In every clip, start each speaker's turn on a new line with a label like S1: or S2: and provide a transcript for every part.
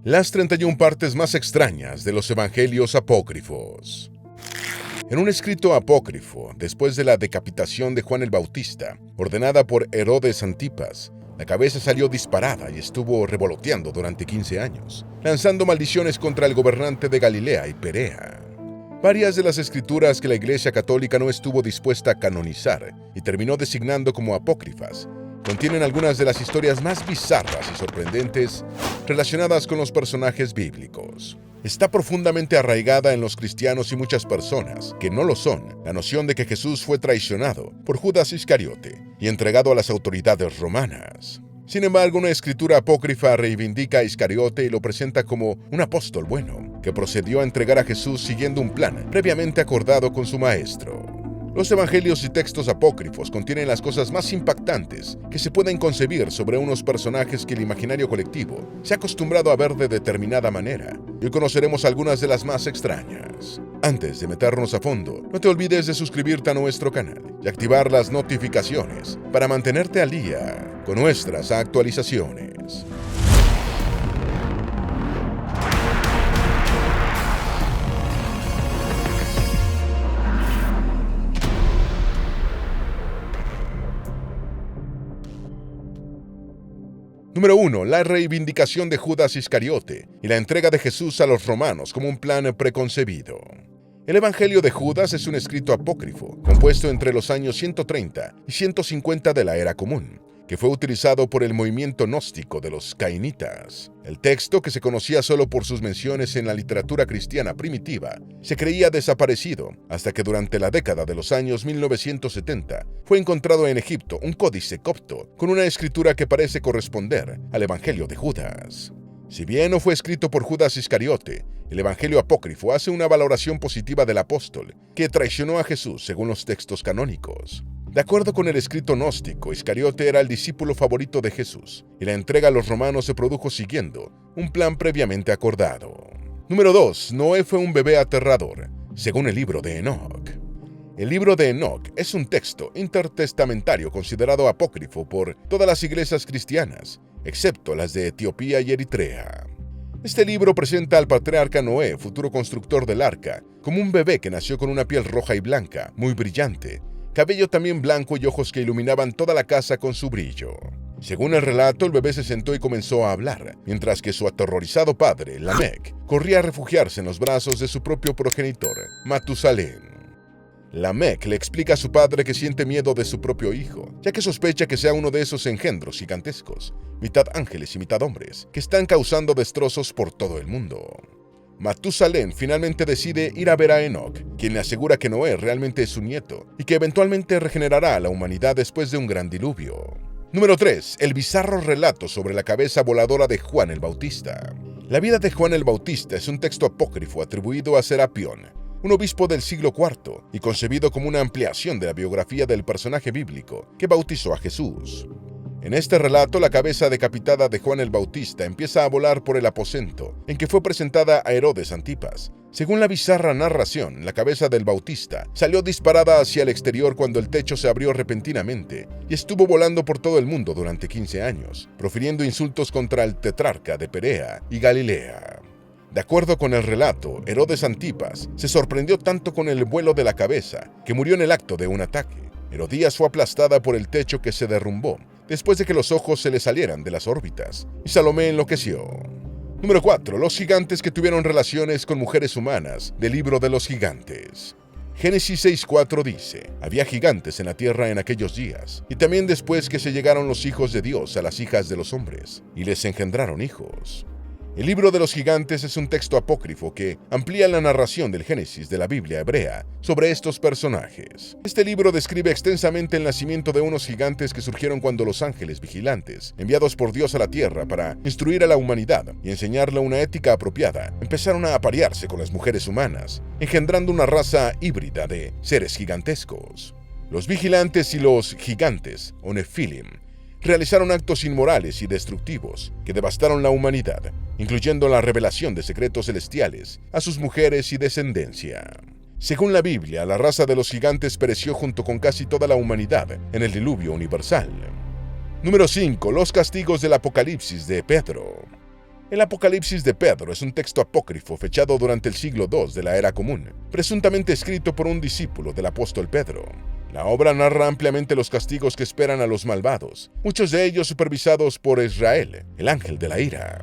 S1: Las 31 partes más extrañas de los evangelios apócrifos. En un escrito apócrifo, después de la decapitación de Juan el Bautista, ordenada por Herodes Antipas, la cabeza salió disparada y estuvo revoloteando durante 15 años, lanzando maldiciones contra el gobernante de Galilea y Perea. Varias de las escrituras que la Iglesia Católica no estuvo dispuesta a canonizar y terminó designando como apócrifas, contienen algunas de las historias más bizarras y sorprendentes relacionadas con los personajes bíblicos. Está profundamente arraigada en los cristianos y muchas personas que no lo son la noción de que Jesús fue traicionado por Judas Iscariote y entregado a las autoridades romanas. Sin embargo, una escritura apócrifa reivindica a Iscariote y lo presenta como un apóstol bueno, que procedió a entregar a Jesús siguiendo un plan previamente acordado con su maestro. Los evangelios y textos apócrifos contienen las cosas más impactantes que se pueden concebir sobre unos personajes que el imaginario colectivo se ha acostumbrado a ver de determinada manera, y hoy conoceremos algunas de las más extrañas. Antes de meternos a fondo, no te olvides de suscribirte a nuestro canal y activar las notificaciones para mantenerte al día con nuestras actualizaciones. Número 1. La reivindicación de Judas Iscariote y la entrega de Jesús a los romanos como un plan preconcebido. El Evangelio de Judas es un escrito apócrifo, compuesto entre los años 130 y 150 de la Era Común, que fue utilizado por el movimiento gnóstico de los cainitas. El texto, que se conocía solo por sus menciones en la literatura cristiana primitiva, se creía desaparecido hasta que durante la década de los años 1970 fue encontrado en Egipto un códice copto con una escritura que parece corresponder al Evangelio de Judas. Si bien no fue escrito por Judas Iscariote, el Evangelio apócrifo hace una valoración positiva del apóstol que traicionó a Jesús según los textos canónicos. De acuerdo con el escrito gnóstico, Iscariote era el discípulo favorito de Jesús, y la entrega a los romanos se produjo siguiendo un plan previamente acordado. Número 2. Noé fue un bebé aterrador, según el libro de Enoc. El libro de Enoc es un texto intertestamentario considerado apócrifo por todas las iglesias cristianas, excepto las de Etiopía y Eritrea. Este libro presenta al patriarca Noé, futuro constructor del arca, como un bebé que nació con una piel roja y blanca, muy brillante, cabello también blanco y ojos que iluminaban toda la casa con su brillo. Según el relato, el bebé se sentó y comenzó a hablar, mientras que su aterrorizado padre, Lamec, corría a refugiarse en los brazos de su propio progenitor, Matusalén. Lamec le explica a su padre que siente miedo de su propio hijo, ya que sospecha que sea uno de esos engendros gigantescos, mitad ángeles y mitad hombres, que están causando destrozos por todo el mundo. Matusalén finalmente decide ir a ver a Enoc, quien le asegura que Noé realmente es su nieto y que eventualmente regenerará a la humanidad después de un gran diluvio. Número 3. El bizarro relato sobre la cabeza voladora de Juan el Bautista. La vida de Juan el Bautista es un texto apócrifo atribuido a Serapión, un obispo del siglo IV, y concebido como una ampliación de la biografía del personaje bíblico que bautizó a Jesús. En este relato, la cabeza decapitada de Juan el Bautista empieza a volar por el aposento en que fue presentada a Herodes Antipas. Según la bizarra narración, la cabeza del Bautista salió disparada hacia el exterior cuando el techo se abrió repentinamente y estuvo volando por todo el mundo durante 15 años, profiriendo insultos contra el tetrarca de Perea y Galilea. De acuerdo con el relato, Herodes Antipas se sorprendió tanto con el vuelo de la cabeza que murió en el acto de un ataque. Herodías fue aplastada por el techo que se derrumbó después de que los ojos se le salieran de las órbitas, y Salomé enloqueció. Número 4. Los gigantes que tuvieron relaciones con mujeres humanas, del libro de los gigantes. Génesis 6:4 dice: había gigantes en la tierra en aquellos días, y también después que se llegaron los hijos de Dios a las hijas de los hombres, y les engendraron hijos. El libro de los gigantes es un texto apócrifo que amplía la narración del Génesis de la Biblia hebrea sobre estos personajes. Este libro describe extensamente el nacimiento de unos gigantes que surgieron cuando los ángeles vigilantes, enviados por Dios a la tierra para instruir a la humanidad y enseñarle una ética apropiada, empezaron a aparearse con las mujeres humanas, engendrando una raza híbrida de seres gigantescos. Los vigilantes y los gigantes, o Nephilim, realizaron actos inmorales y destructivos que devastaron la humanidad, incluyendo la revelación de secretos celestiales a sus mujeres y descendencia. Según la Biblia, la raza de los gigantes pereció junto con casi toda la humanidad en el diluvio universal. Número 5. Los castigos del Apocalipsis de Pedro. El Apocalipsis de Pedro es un texto apócrifo fechado durante el siglo II de la Era Común, presuntamente escrito por un discípulo del apóstol Pedro. La obra narra ampliamente los castigos que esperan a los malvados, muchos de ellos supervisados por Israel, el ángel de la ira.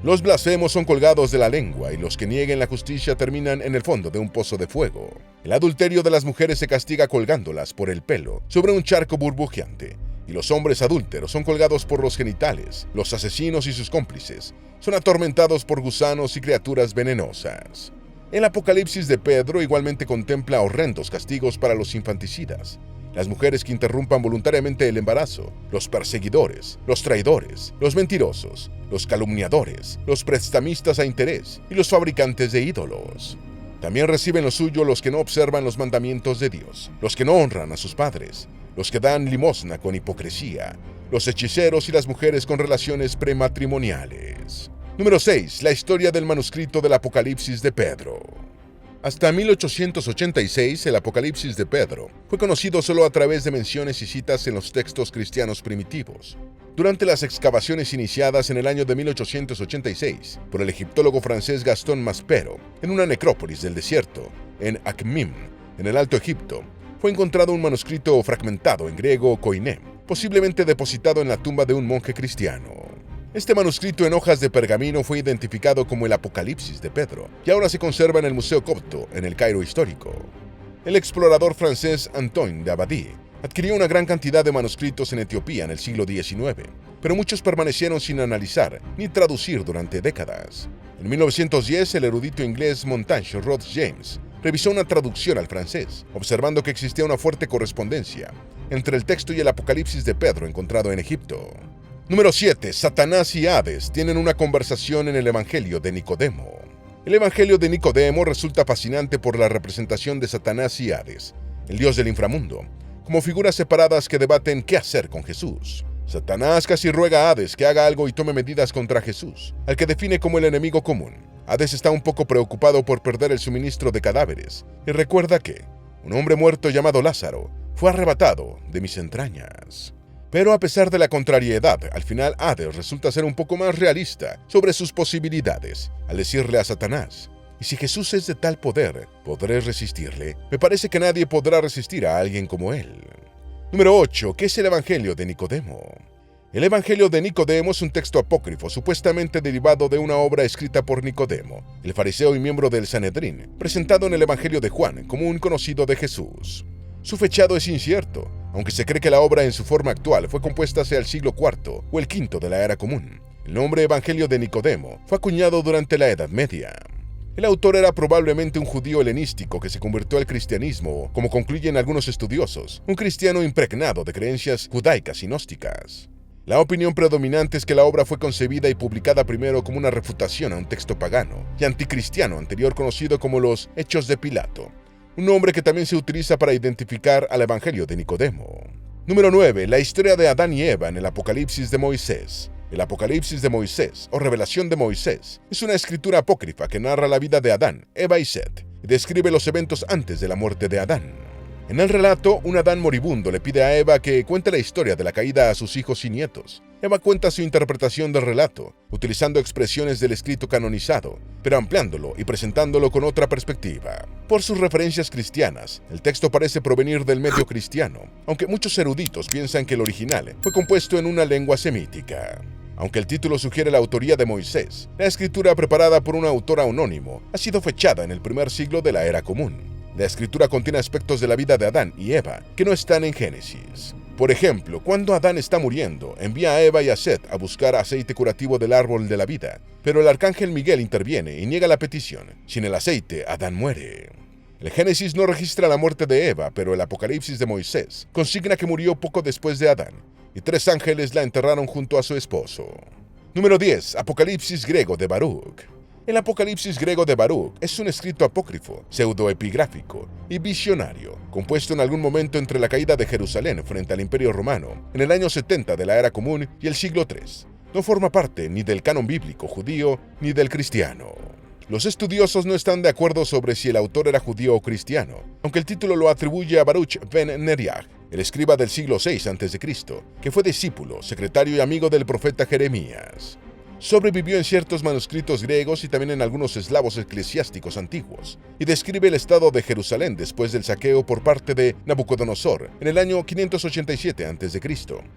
S1: Los blasfemos son colgados de la lengua y los que nieguen la justicia terminan en el fondo de un pozo de fuego. El adulterio de las mujeres se castiga colgándolas por el pelo sobre un charco burbujeante, y los hombres adúlteros son colgados por los genitales. Los asesinos y sus cómplices son atormentados por gusanos y criaturas venenosas. El Apocalipsis de Pedro igualmente contempla horrendos castigos para los infanticidas, las mujeres que interrumpan voluntariamente el embarazo, los perseguidores, los traidores, los mentirosos, los calumniadores, los prestamistas a interés y los fabricantes de ídolos. También reciben lo suyo los que no observan los mandamientos de Dios, los que no honran a sus padres, los que dan limosna con hipocresía, los hechiceros y las mujeres con relaciones prematrimoniales. Número 6. La historia del manuscrito del Apocalipsis de Pedro. Hasta 1886, el Apocalipsis de Pedro fue conocido solo a través de menciones y citas en los textos cristianos primitivos. Durante las excavaciones iniciadas en el año de 1886 por el egiptólogo francés Gaston Maspero en una necrópolis del desierto, en Akhmim, en el Alto Egipto, fue encontrado un manuscrito fragmentado en griego koiné, posiblemente depositado en la tumba de un monje cristiano. Este manuscrito en hojas de pergamino fue identificado como el Apocalipsis de Pedro y ahora se conserva en el Museo Copto, en el Cairo histórico. El explorador francés Antoine de Abadie adquirió una gran cantidad de manuscritos en Etiopía en el siglo XIX, pero muchos permanecieron sin analizar ni traducir durante décadas. En 1910, el erudito inglés Montague Rhodes James revisó una traducción al francés, observando que existía una fuerte correspondencia entre el texto y el Apocalipsis de Pedro encontrado en Egipto. Número 7. Satanás y Hades tienen una conversación en el Evangelio de Nicodemo. El Evangelio de Nicodemo resulta fascinante por la representación de Satanás y Hades, el dios del inframundo, como figuras separadas que debaten qué hacer con Jesús. Satanás casi ruega a Hades que haga algo y tome medidas contra Jesús, al que define como el enemigo común. Hades está un poco preocupado por perder el suministro de cadáveres y recuerda que un hombre muerto llamado Lázaro fue arrebatado de mis entrañas. Pero a pesar de la contrariedad, al final Hades resulta ser un poco más realista sobre sus posibilidades, al decirle a Satanás: «Y si Jesús es de tal poder, ¿podré resistirle? Me parece que nadie podrá resistir a alguien como él». Número 8. ¿Qué es el Evangelio de Nicodemo? El Evangelio de Nicodemo es un texto apócrifo supuestamente derivado de una obra escrita por Nicodemo, el fariseo y miembro del Sanedrín, presentado en el Evangelio de Juan como un conocido de Jesús. Su fechado es incierto, aunque se cree que la obra en su forma actual fue compuesta hacia el siglo IV o el V de la Era Común. El nombre Evangelio de Nicodemo fue acuñado durante la Edad Media. El autor era probablemente un judío helenístico que se convirtió al cristianismo, como concluyen algunos estudiosos, un cristiano impregnado de creencias judaicas y gnósticas. La opinión predominante es que la obra fue concebida y publicada primero como una refutación a un texto pagano y anticristiano anterior conocido como los Hechos de Pilato, un nombre que también se utiliza para identificar al Evangelio de Nicodemo. Número 9. La historia de Adán y Eva en el Apocalipsis de Moisés. El Apocalipsis de Moisés, o Revelación de Moisés, es una escritura apócrifa que narra la vida de Adán, Eva y Set, y describe los eventos antes de la muerte de Adán. En el relato, un Adán moribundo le pide a Eva que cuente la historia de la caída a sus hijos y nietos. Eva cuenta su interpretación del relato, utilizando expresiones del escrito canonizado, pero ampliándolo y presentándolo con otra perspectiva. Por sus referencias cristianas, el texto parece provenir del medio cristiano, aunque muchos eruditos piensan que el original fue compuesto en una lengua semítica. Aunque el título sugiere la autoría de Moisés, la escritura preparada por un autor anónimo ha sido fechada en el primer siglo de la Era Común. La escritura contiene aspectos de la vida de Adán y Eva que no están en Génesis. Por ejemplo, cuando Adán está muriendo, envía a Eva y a Set a buscar aceite curativo del árbol de la vida, pero el arcángel Miguel interviene y niega la petición. Sin el aceite, Adán muere. El Génesis no registra la muerte de Eva, pero el Apocalipsis de Moisés consigna que murió poco después de Adán, y 3 ángeles la enterraron junto a su esposo. Número 10. Apocalipsis griego de Baruch. El Apocalipsis griego de Baruch es un escrito apócrifo, pseudoepigráfico y visionario, compuesto en algún momento entre la caída de Jerusalén frente al Imperio Romano, en el año 70 de la Era Común y el siglo III. No forma parte ni del canon bíblico judío ni del cristiano. Los estudiosos no están de acuerdo sobre si el autor era judío o cristiano, aunque el título lo atribuye a Baruch ben Neriah, el escriba del siglo VI a.C., que fue discípulo, secretario y amigo del profeta Jeremías. Sobrevivió en ciertos manuscritos griegos y también en algunos eslavos eclesiásticos antiguos, y describe el estado de Jerusalén después del saqueo por parte de Nabucodonosor en el año 587 a.C.,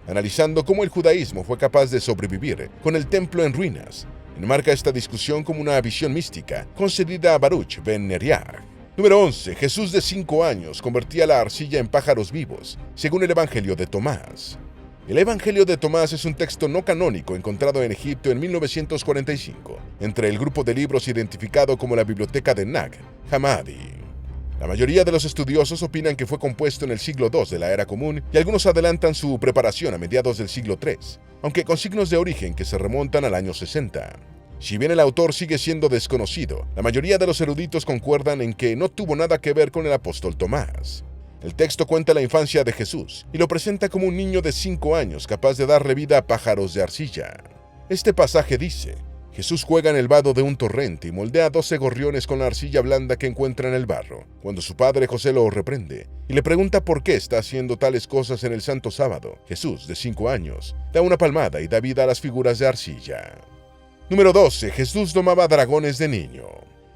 S1: analizando cómo el judaísmo fue capaz de sobrevivir con el templo en ruinas. Enmarca esta discusión como una visión mística concedida a Baruch ben Neriah. Número 11. Jesús de 5 años convertía la arcilla en pájaros vivos, según el Evangelio de Tomás. El Evangelio de Tomás es un texto no canónico encontrado en Egipto en 1945, entre el grupo de libros identificado como la Biblioteca de Nag Hammadi. La mayoría de los estudiosos opinan que fue compuesto en el siglo II de la Era Común y algunos adelantan su preparación a mediados del siglo III, aunque con signos de origen que se remontan al año 60. Si bien el autor sigue siendo desconocido, la mayoría de los eruditos concuerdan en que no tuvo nada que ver con el apóstol Tomás. El texto cuenta la infancia de Jesús y lo presenta como un niño de 5 años capaz de darle vida a pájaros de arcilla. Este pasaje dice: Jesús juega en el vado de un torrente y moldea 12 gorriones con la arcilla blanda que encuentra en el barro. Cuando su padre José lo reprende y le pregunta por qué está haciendo tales cosas en el santo sábado, Jesús, de 5 años, da una palmada y da vida a las figuras de arcilla. Número 12. Jesús domaba dragones de niño.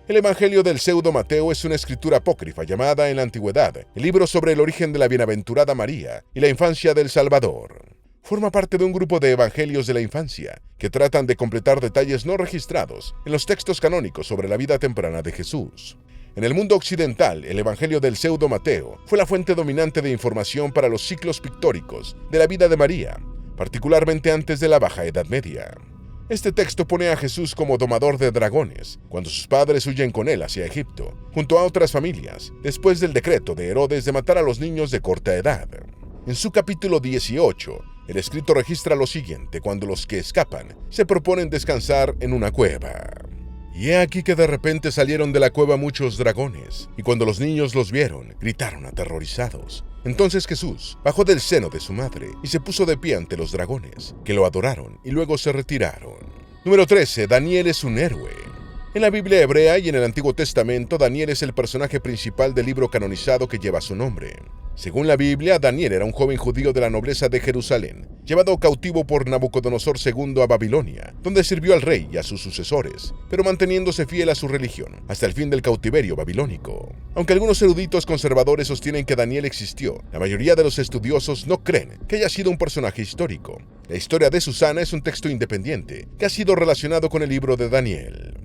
S1: El Evangelio del Pseudo Mateo es una escritura apócrifa llamada en la antigüedad el libro sobre el origen de la bienaventurada María y la infancia del Salvador. Forma parte de un grupo de evangelios de la infancia que tratan de completar detalles no registrados en los textos canónicos sobre la vida temprana de Jesús. En el mundo occidental, el Evangelio del Pseudo Mateo fue la fuente dominante de información para los ciclos pictóricos de la vida de María, particularmente antes de la Baja Edad Media. Este texto pone a Jesús como domador de dragones, cuando sus padres huyen con él hacia Egipto, junto a otras familias, después del decreto de Herodes de matar a los niños de corta edad. En su capítulo 18, el escrito registra lo siguiente cuando los que escapan se proponen descansar en una cueva. Y he aquí que de repente salieron de la cueva muchos dragones, y cuando los niños los vieron, gritaron aterrorizados. Entonces Jesús bajó del seno de su madre y se puso de pie ante los dragones, que lo adoraron y luego se retiraron. Número 13. Daniel es un héroe. En la Biblia hebrea y en el Antiguo Testamento, Daniel es el personaje principal del libro canonizado que lleva su nombre. Según la Biblia, Daniel era un joven judío de la nobleza de Jerusalén, llevado cautivo por Nabucodonosor II a Babilonia, donde sirvió al rey y a sus sucesores, pero manteniéndose fiel a su religión, hasta el fin del cautiverio babilónico. Aunque algunos eruditos conservadores sostienen que Daniel existió, la mayoría de los estudiosos no creen que haya sido un personaje histórico. La historia de Susana es un texto independiente que ha sido relacionado con el libro de Daniel.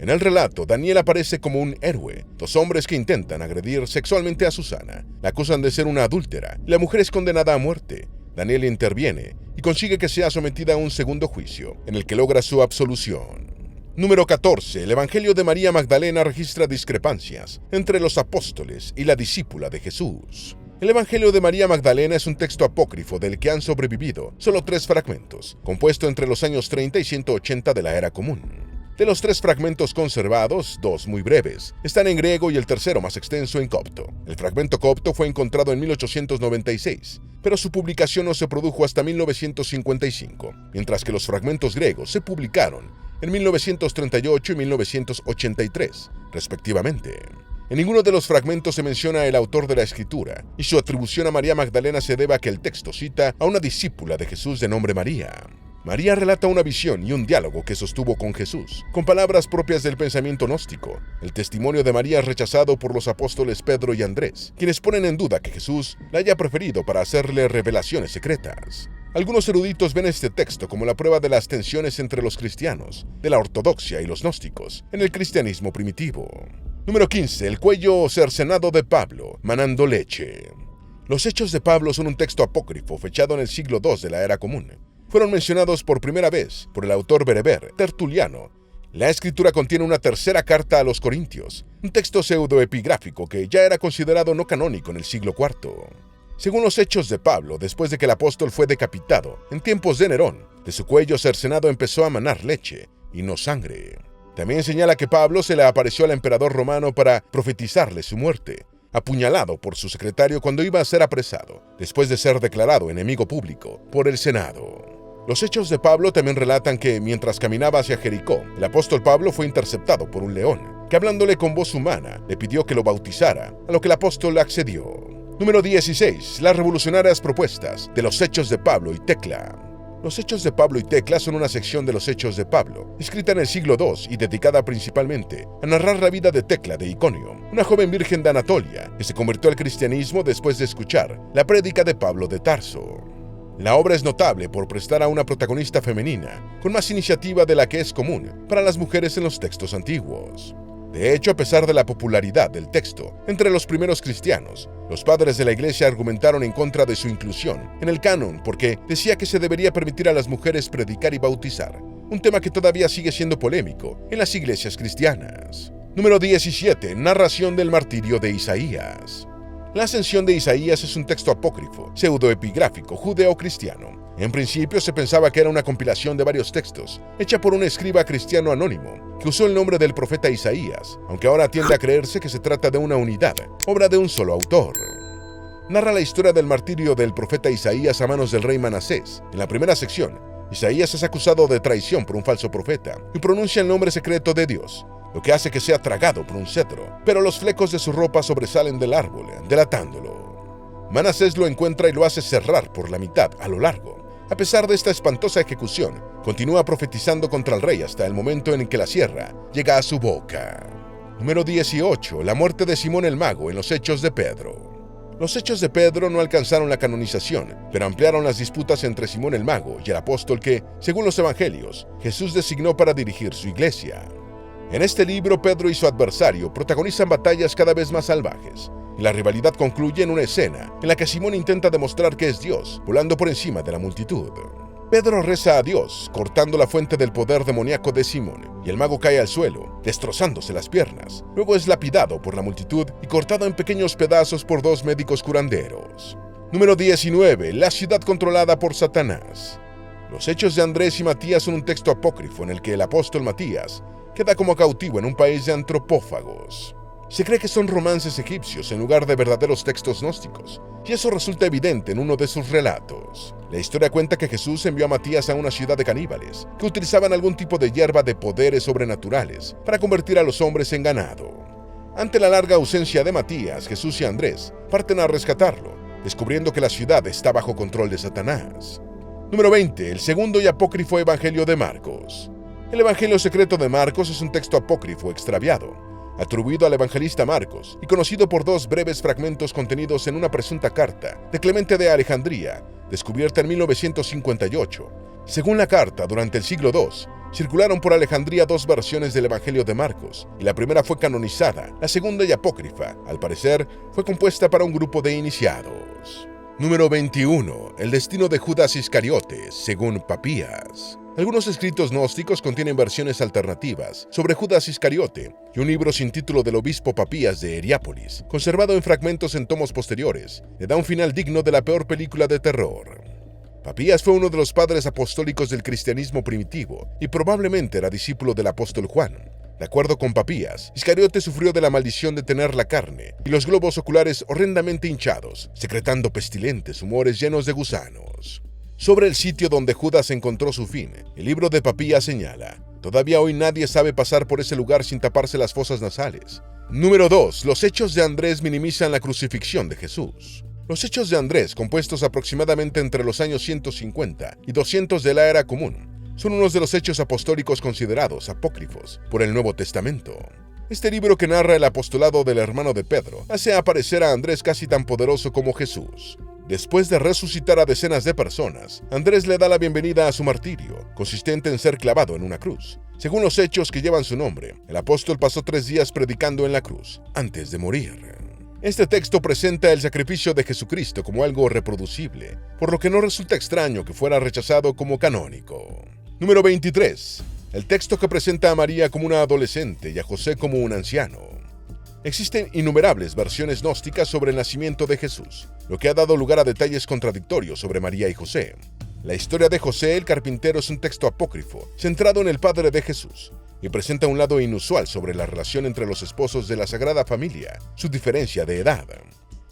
S1: En el relato, Daniel aparece como un héroe. 2 hombres que intentan agredir sexualmente a Susana la acusan de ser una adúltera y la mujer es condenada a muerte. Daniel interviene y consigue que sea sometida a un segundo juicio, en el que logra su absolución. Número 14. El Evangelio de María Magdalena registra discrepancias entre los apóstoles y la discípula de Jesús. El Evangelio de María Magdalena es un texto apócrifo del que han sobrevivido solo 3 fragmentos, compuesto entre los años 30 y 180 de la Era Común. De los 3 fragmentos conservados, 2 muy breves están en griego y el tercero más extenso en copto. El fragmento copto fue encontrado en 1896, pero su publicación no se produjo hasta 1955, mientras que los fragmentos griegos se publicaron en 1938 y 1983, respectivamente. En ninguno de los fragmentos se menciona el autor de la escritura, y su atribución a María Magdalena se debe a que el texto cita a una discípula de Jesús de nombre María. María relata una visión y un diálogo que sostuvo con Jesús, con palabras propias del pensamiento gnóstico. El testimonio de María es rechazado por los apóstoles Pedro y Andrés, quienes ponen en duda que Jesús la haya preferido para hacerle revelaciones secretas. Algunos eruditos ven este texto como la prueba de las tensiones entre los cristianos, de la ortodoxia y los gnósticos, en el cristianismo primitivo. Número 15. El cuello cercenado de Pablo, manando leche. Los Hechos de Pablo son un texto apócrifo fechado en el siglo II de la Era Común. Fueron mencionados por primera vez por el autor bereber Tertuliano. La escritura contiene una tercera carta a los Corintios, un texto pseudoepigráfico que ya era considerado no canónico en el siglo IV. Según los Hechos de Pablo, después de que el apóstol fue decapitado, en tiempos de Nerón, de su cuello cercenado empezó a manar leche y no sangre. También señala que Pablo se le apareció al emperador romano para profetizarle su muerte, apuñalado por su secretario cuando iba a ser apresado, después de ser declarado enemigo público por el Senado. Los Hechos de Pablo también relatan que, mientras caminaba hacia Jericó, el apóstol Pablo fue interceptado por un león, que hablándole con voz humana, le pidió que lo bautizara, a lo que el apóstol accedió. Número 16. Las revolucionarias propuestas de los Hechos de Pablo y Tecla. Los Hechos de Pablo y Tecla son una sección de los Hechos de Pablo, escrita en el siglo II y dedicada principalmente a narrar la vida de Tecla de Iconio, una joven virgen de Anatolia que se convirtió al cristianismo después de escuchar la prédica de Pablo de Tarso. La obra es notable por prestar a una protagonista femenina con más iniciativa de la que es común para las mujeres en los textos antiguos. De hecho, a pesar de la popularidad del texto entre los primeros cristianos, los padres de la Iglesia argumentaron en contra de su inclusión en el canon porque decía que se debería permitir a las mujeres predicar y bautizar, un tema que todavía sigue siendo polémico en las iglesias cristianas. Número 17. Narración del martirio de Isaías. La ascensión de Isaías es un texto apócrifo, pseudoepigráfico, judeo-cristiano. En principio se pensaba que era una compilación de varios textos, hecha por un escriba cristiano anónimo, que usó el nombre del profeta Isaías, aunque ahora tiende a creerse que se trata de una unidad, obra de un solo autor. Narra la historia del martirio del profeta Isaías a manos del rey Manasés. En la primera sección, Isaías es acusado de traición por un falso profeta y pronuncia el nombre secreto de Dios, lo que hace que sea tragado por un cetro, pero los flecos de su ropa sobresalen del árbol, delatándolo. Manasés lo encuentra y lo hace cerrar por la mitad a lo largo. A pesar de esta espantosa ejecución, continúa profetizando contra el rey hasta el momento en que la sierra llega a su boca. Número 18. La muerte de Simón el Mago en los Hechos de Pedro. Los Hechos de Pedro no alcanzaron la canonización, pero ampliaron las disputas entre Simón el Mago y el apóstol que, según los evangelios, Jesús designó para dirigir su iglesia. En este libro, Pedro y su adversario protagonizan batallas cada vez más salvajes, y la rivalidad concluye en una escena en la que Simón intenta demostrar que es Dios, volando por encima de la multitud. Pedro reza a Dios, cortando la fuente del poder demoníaco de Simón, y el mago cae al suelo, destrozándose las piernas. Luego es lapidado por la multitud y cortado en pequeños pedazos por dos médicos curanderos. Número 19. La ciudad controlada por Satanás. Los Hechos de Andrés y Matías son un texto apócrifo en el que el apóstol Matías queda como cautivo en un país de antropófagos. Se cree que son romances egipcios en lugar de verdaderos textos gnósticos, y eso resulta evidente en uno de sus relatos. La historia cuenta que Jesús envió a Matías a una ciudad de caníbales, que utilizaban algún tipo de hierba de poderes sobrenaturales para convertir a los hombres en ganado. Ante la larga ausencia de Matías, Jesús y Andrés parten a rescatarlo, descubriendo que la ciudad está bajo control de Satanás. Número 20. El segundo y apócrifo Evangelio de Marcos. El Evangelio secreto de Marcos es un texto apócrifo extraviado, atribuido al evangelista Marcos y conocido por dos breves fragmentos contenidos en una presunta carta de Clemente de Alejandría, descubierta en 1958. Según la carta, durante el siglo II, circularon por Alejandría dos versiones del Evangelio de Marcos, y la primera fue canonizada, la segunda y apócrifa, al parecer, fue compuesta para un grupo de iniciados. Número 21. El destino de Judas Iscariote, según Papías. Algunos escritos gnósticos contienen versiones alternativas sobre Judas Iscariote, y un libro sin título del obispo Papías de Heriápolis, conservado en fragmentos en tomos posteriores, le da un final digno de la peor película de terror. Papías fue uno de los padres apostólicos del cristianismo primitivo y probablemente era discípulo del apóstol Juan. De acuerdo con Papías, Iscariote sufrió de la maldición de tener la carne y los globos oculares horrendamente hinchados, secretando pestilentes humores llenos de gusanos. Sobre el sitio donde Judas encontró su fin, el libro de Papías señala: todavía hoy nadie sabe pasar por ese lugar sin taparse las fosas nasales. Número 2. Los Hechos de Andrés minimizan la crucifixión de Jesús. Los Hechos de Andrés, compuestos aproximadamente entre los años 150 y 200 de la era común, son unos de los hechos apostólicos considerados apócrifos por el Nuevo Testamento. Este libro, que narra el apostolado del hermano de Pedro, hace aparecer a Andrés casi tan poderoso como Jesús. Después de resucitar a decenas de personas, Andrés le da la bienvenida a su martirio, consistente en ser clavado en una cruz. Según los hechos que llevan su nombre, el apóstol pasó 3 días predicando en la cruz, antes de morir. Este texto presenta el sacrificio de Jesucristo como algo reproducible, por lo que no resulta extraño que fuera rechazado como canónico. Número 23. El texto que presenta a María como una adolescente y a José como un anciano. Existen innumerables versiones gnósticas sobre el nacimiento de Jesús, lo que ha dado lugar a detalles contradictorios sobre María y José. La historia de José el carpintero es un texto apócrifo, centrado en el padre de Jesús, y presenta un lado inusual sobre la relación entre los esposos de la Sagrada Familia, su diferencia de edad.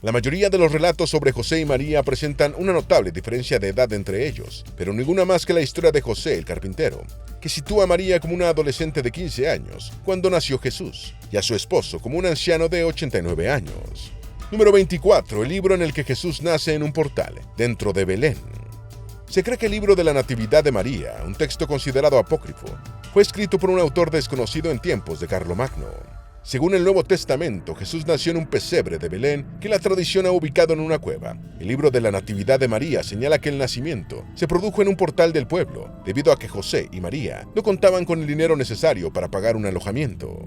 S1: La mayoría de los relatos sobre José y María presentan una notable diferencia de edad entre ellos, pero ninguna más que la historia de José el carpintero, que sitúa a María como una adolescente de 15 años cuando nació Jesús, y a su esposo como un anciano de 89 años. Número 24. El libro en el que Jesús nace en un portal, dentro de Belén. Se cree que el libro de la Natividad de María, un texto considerado apócrifo, fue escrito por un autor desconocido en tiempos de Carlomagno. Según el Nuevo Testamento, Jesús nació en un pesebre de Belén que la tradición ha ubicado en una cueva. El libro de la Natividad de María señala que el nacimiento se produjo en un portal del pueblo, debido a que José y María no contaban con el dinero necesario para pagar un alojamiento.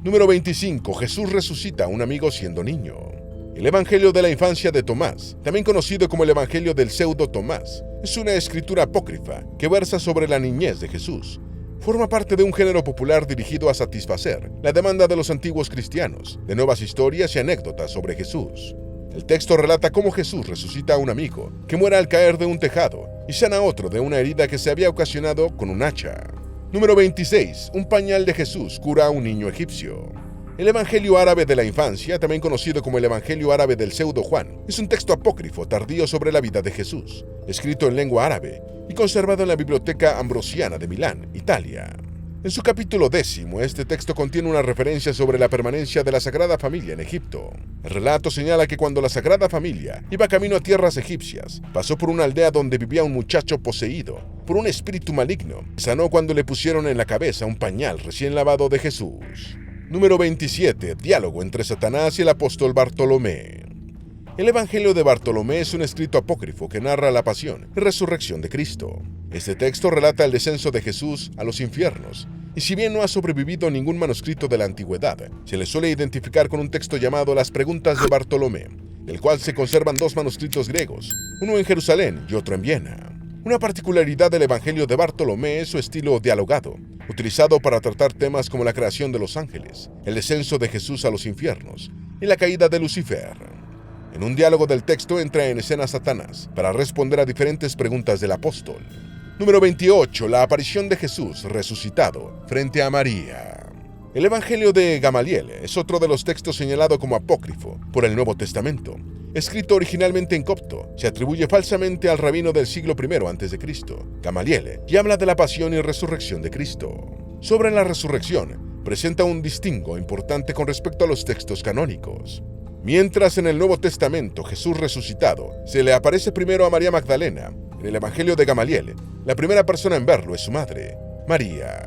S1: Número 25. Jesús resucita a un amigo siendo niño. El Evangelio de la infancia de Tomás, también conocido como el Evangelio del pseudo Tomás, es una escritura apócrifa que versa sobre la niñez de Jesús. Forma parte de un género popular dirigido a satisfacer la demanda de los antiguos cristianos, de nuevas historias y anécdotas sobre Jesús. El texto relata cómo Jesús resucita a un amigo que muere al caer de un tejado y sana a otro de una herida que se había ocasionado con un hacha. Número 26. Un pañal de Jesús cura a un niño egipcio. El Evangelio árabe de la infancia, también conocido como el Evangelio árabe del pseudo Juan, es un texto apócrifo tardío sobre la vida de Jesús, escrito en lengua árabe y conservado en la Biblioteca Ambrosiana de Milán, Italia. En su capítulo 10, este texto contiene una referencia sobre la permanencia de la Sagrada Familia en Egipto. El relato señala que cuando la Sagrada Familia iba camino a tierras egipcias, pasó por una aldea donde vivía un muchacho poseído por un espíritu maligno. Sanó cuando le pusieron en la cabeza un pañal recién lavado de Jesús. Número 27. Diálogo entre Satanás y el apóstol Bartolomé. El Evangelio de Bartolomé es un escrito apócrifo que narra la pasión y resurrección de Cristo. Este texto relata el descenso de Jesús a los infiernos, y si bien no ha sobrevivido ningún manuscrito de la antigüedad, se le suele identificar con un texto llamado Las Preguntas de Bartolomé, del cual se conservan dos manuscritos griegos, uno en Jerusalén y otro en Viena. Una particularidad del Evangelio de Bartolomé es su estilo dialogado, utilizado para tratar temas como la creación de los ángeles, el descenso de Jesús a los infiernos y la caída de Lucifer. En un diálogo del texto entra en escena Satanás para responder a diferentes preguntas del apóstol. Número 28. La aparición de Jesús resucitado frente a María. El Evangelio de Gamaliel es otro de los textos señalado como apócrifo por el Nuevo Testamento. Escrito originalmente en copto, se atribuye falsamente al rabino del siglo I a.C., Gamaliel, y habla de la pasión y resurrección de Cristo. Sobre la resurrección, presenta un distingo importante con respecto a los textos canónicos. Mientras en el Nuevo Testamento Jesús resucitado se le aparece primero a María Magdalena, en el Evangelio de Gamaliel, la primera persona en verlo es su madre, María.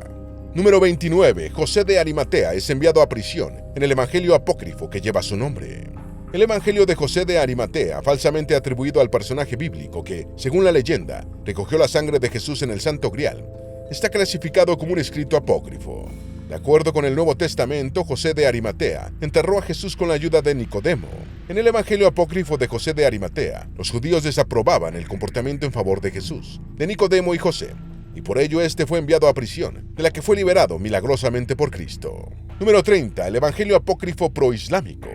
S1: Número 29. José de Arimatea es enviado a prisión en el Evangelio apócrifo que lleva su nombre. El Evangelio de José de Arimatea, falsamente atribuido al personaje bíblico que, según la leyenda, recogió la sangre de Jesús en el Santo Grial, está clasificado como un escrito apócrifo. De acuerdo con el Nuevo Testamento, José de Arimatea enterró a Jesús con la ayuda de Nicodemo. En el Evangelio apócrifo de José de Arimatea, los judíos desaprobaban el comportamiento en favor de Jesús, de Nicodemo y José, y por ello este fue enviado a prisión, de la que fue liberado milagrosamente por Cristo. Número 30. El Evangelio apócrifo proislámico.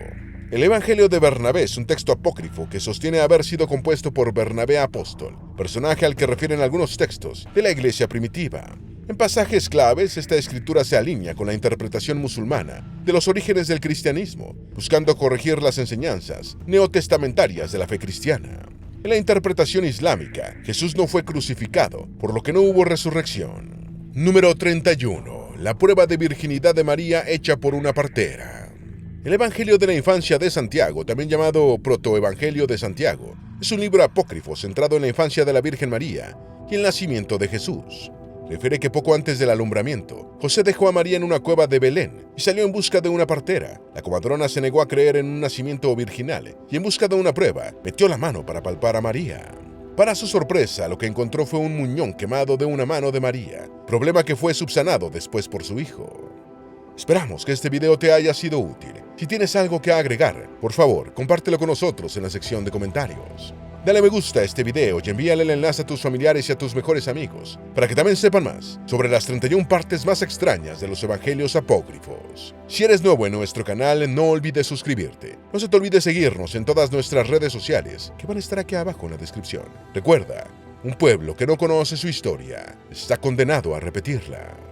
S1: El Evangelio de Bernabé es un texto apócrifo que sostiene haber sido compuesto por Bernabé apóstol, personaje al que refieren algunos textos de la iglesia primitiva. En pasajes claves, esta escritura se alinea con la interpretación musulmana de los orígenes del cristianismo, buscando corregir las enseñanzas neotestamentarias de la fe cristiana. En la interpretación islámica, Jesús no fue crucificado, por lo que no hubo resurrección. Número 31. La prueba de virginidad de María hecha por una partera. El Evangelio de la infancia de Santiago, también llamado Protoevangelio de Santiago, es un libro apócrifo centrado en la infancia de la Virgen María y el nacimiento de Jesús. Refiere que poco antes del alumbramiento, José dejó a María en una cueva de Belén y salió en busca de una partera. La comadrona se negó a creer en un nacimiento virginal y en busca de una prueba, metió la mano para palpar a María. Para su sorpresa, lo que encontró fue un muñón quemado de una mano de María, problema que fue subsanado después por su hijo. Esperamos que este video te haya sido útil. Si tienes algo que agregar, por favor, compártelo con nosotros en la sección de comentarios. Dale me gusta a este video y envíale el enlace a tus familiares y a tus mejores amigos, para que también sepan más sobre las 31 partes más extrañas de los evangelios apócrifos. Si eres nuevo en nuestro canal, no olvides suscribirte. No se te olvide seguirnos en todas nuestras redes sociales, que van a estar aquí abajo en la descripción. Recuerda, un pueblo que no conoce su historia está condenado a repetirla.